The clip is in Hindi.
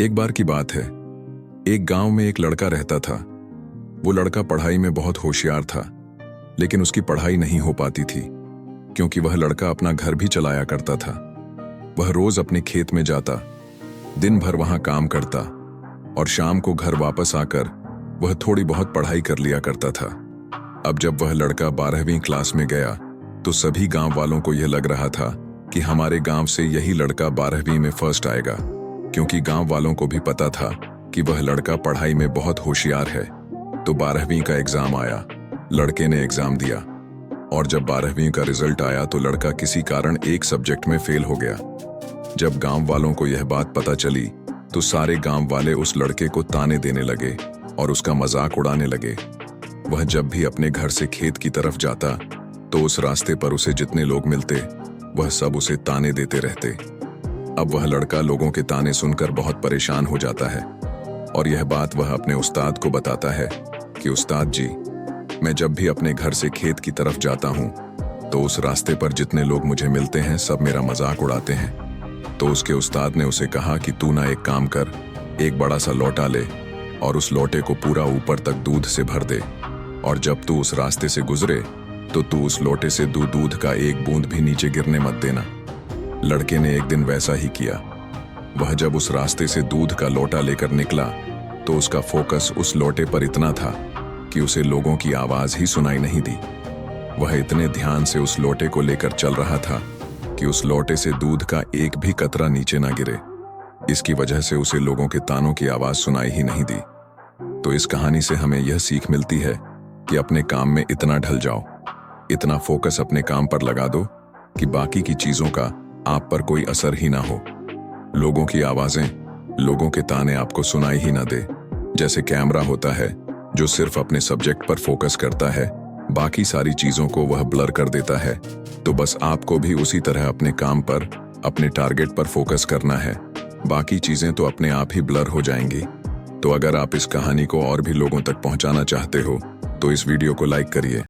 एक बार की बात है। एक गांव में एक लड़का रहता था। वो लड़का पढ़ाई में बहुत होशियार था, लेकिन उसकी पढ़ाई नहीं हो पाती थी क्योंकि वह लड़का अपना घर भी चलाया करता था। वह रोज अपने खेत में जाता, दिन भर वहां काम करता और शाम को घर वापस आकर वह थोड़ी बहुत पढ़ाई कर लिया करता था। अब जब वह लड़का 12वीं क्लास में गया तो सभी गांव वालों को यह लग रहा था कि हमारे गांव से यही लड़का 12वीं में फर्स्ट आएगा, क्योंकि गांव वालों को भी पता था कि वह लड़का पढ़ाई में बहुत होशियार है। तो 12वीं का एग्जाम आया। लड़के ने एग्जाम दिया और जब 12वीं का रिजल्ट आया तो लड़का किसी कारण एक सब्जेक्ट में फेल हो गया। जब गांव वालों को यह बात पता चली तो सारे गांव वाले उस लड़के को ताने देने लगे और उसका मजाक उड़ाने लगे। वह जब भी अपने घर से खेत की तरफ जाता तो उस रास्ते पर उसे जितने लोग मिलते वह सब उसे ताने देते रहते। अब वह लड़का लोगों के ताने सुनकर बहुत परेशान हो जाता है और यह बात वह अपने उस्ताद को बताता है कि उस्ताद जी, मैं जब भी अपने घर से खेत की तरफ जाता हूँ तो उस रास्ते पर जितने लोग मुझे मिलते हैं सब मेरा मजाक उड़ाते हैं। तो उसके उस्ताद ने उसे कहा कि तू ना एक काम कर, एक बड़ा सा लोटा ले और उस लोटे को पूरा ऊपर तक दूध से भर दे, और जब तू उस रास्ते से गुजरे तो तू उस लोटे से दूध का एक बूंद भी नीचे गिरने मत देना। लड़के ने एक दिन वैसा ही किया। वह जब उस रास्ते से दूध का लोटा लेकर निकला तो उसका फोकस उस लोटे पर इतना था कि उसे लोगों की आवाज ही सुनाई नहीं दी। वह इतने ध्यान से उस लोटे को लेकर चल रहा था कि उस लोटे से दूध का एक भी कतरा नीचे ना गिरे। इसकी वजह से उसे लोगों के तानों की आवाज सुनाई ही नहीं दी। तो इस कहानी से हमें यह सीख मिलती है कि अपने काम में इतना ढल जाओ, इतना फोकस अपने काम पर लगा दो कि बाकी की चीजों का आप पर कोई असर ही ना हो। लोगों की आवाजें, लोगों के ताने आपको सुनाई ही ना दे। जैसे कैमरा होता है जो सिर्फ अपने सब्जेक्ट पर फोकस करता है, बाकी सारी चीजों को वह ब्लर कर देता है। तो बस आपको भी उसी तरह अपने काम पर, अपने टारगेट पर फोकस करना है। बाकी चीजें तो अपने आप ही ब्लर हो जाएंगी। तो अगर आप इस कहानी को और भी लोगों तक पहुंचाना चाहते हो तो इस वीडियो को लाइक करिए।